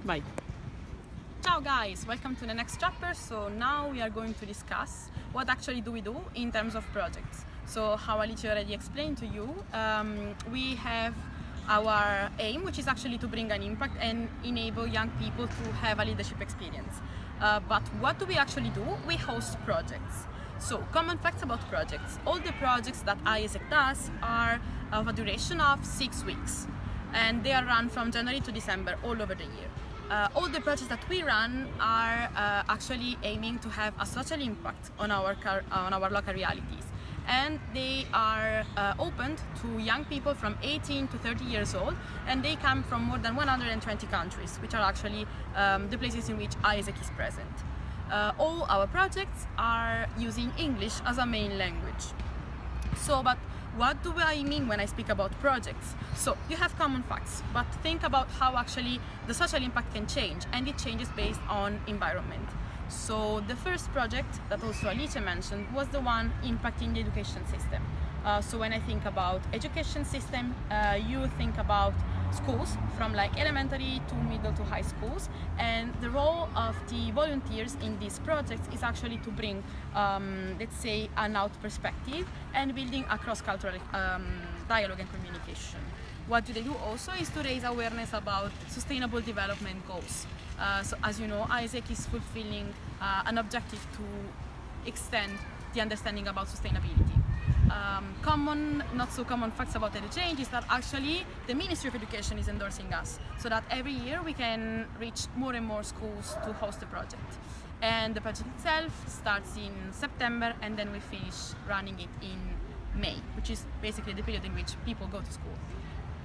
Bye. Ciao guys, welcome to the next chapter. So now we are going to discuss what actually do we do in terms of projects. So how Alice already explained to you, we have our aim, which is actually to bring an impact and enable young people to have a leadership experience. But what do we actually do? We host projects. So common facts about projects. All the projects that IESEC does are of a duration of 6 weeks, and they are run from January to December all over the year. All the projects that we run are actually aiming to have a social impact on our local realities, and they are opened to young people from 18 to 30 years old, and they come from more than 120 countries, which are actually the places in which IESEC is present. All our projects are using English as a main language. But what do I mean when I speak about projects? So you have common facts, but think about how actually the social impact can change, and it changes based on environment. So the first project that also Alice mentioned was the one impacting the education system. So when I think about education system, you think about schools from like elementary to middle to high schools, and the role of the volunteers in these projects is actually to bring, let's say, an out perspective and building a cross-cultural dialogue and communication. What do they do also is to raise awareness about sustainable development goals. So as you know, IESEC is fulfilling an objective to extend the understanding about sustainability. Common, not so common facts about the change is that actually the Ministry of Education is endorsing us, so that every year we can reach more and more schools to host the project. And the project itself starts in September, and then we finish running it in May, which is basically the period in which people go to school.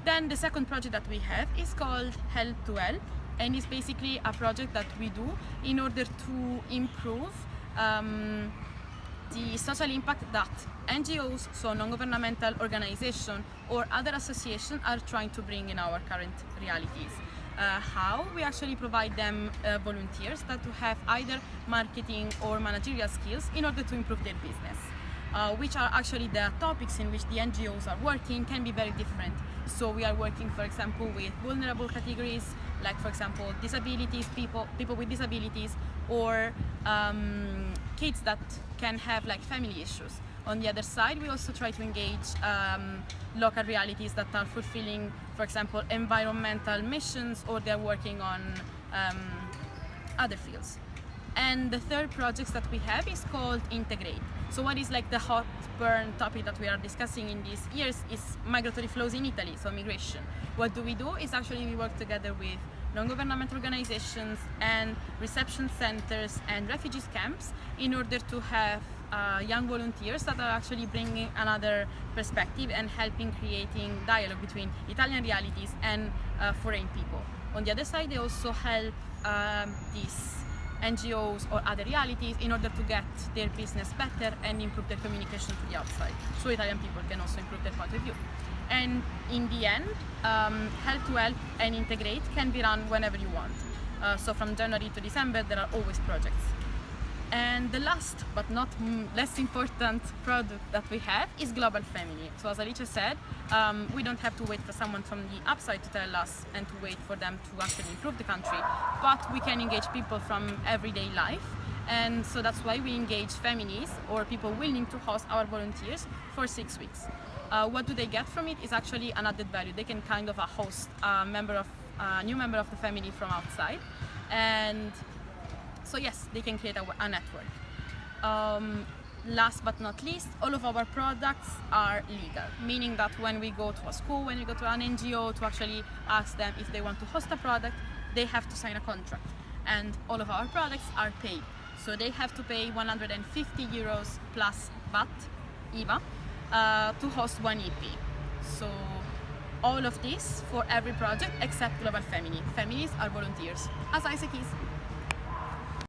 Then the second project that we have is called Help to Help, and it's basically a project that we do in order to improve the social impact that NGOs, so non-governmental organizations or other associations, are trying to bring in our current realities. How? We actually provide them volunteers that have either marketing or managerial skills in order to improve their business. Which are actually the topics in which the NGOs are working can be very different. So we are working, for example, with vulnerable categories, like for example disabilities, people with disabilities, or kids that can have like family issues. On the other side, we also try to engage local realities that are fulfilling, for example, environmental missions, or they're working on other fields. And the third project that we have is called Integrate. So what is like the hot burn topic that we are discussing in these years is migratory flows in Italy, so migration. What do? Is actually we work together with non-governmental organizations and reception centers and refugees camps in order to have young volunteers that are actually bringing another perspective and helping creating dialogue between Italian realities and foreign people. On the other side, they also help these NGOs or other realities in order to get their business better and improve their communication to the outside, so Italian people can also improve their point of view. And in the end, Help to Help and Integrate can be run whenever you want. So from January to December, there are always projects. And the last but not less important product that we have is Global Family. So as Alice said, we don't have to wait for someone from the outside to tell us and to wait for them to actually improve the country, but we can engage people from everyday life. And so that's why we engage families or people willing to host our volunteers for 6 weeks. What do they get from it is actually an added value. They can kind of host a new member of the family from outside, and so yes, they can create a network. Last but not least, all of our products are legal, meaning that when we go to a school, when we go to an NGO to actually ask them if they want to host a product, they have to sign a contract. And all of our products are paid. So they have to pay 150 euros plus VAT, IVA, to host one EP. So all of this for every project except Global Family. Families are volunteers, as IESEC is.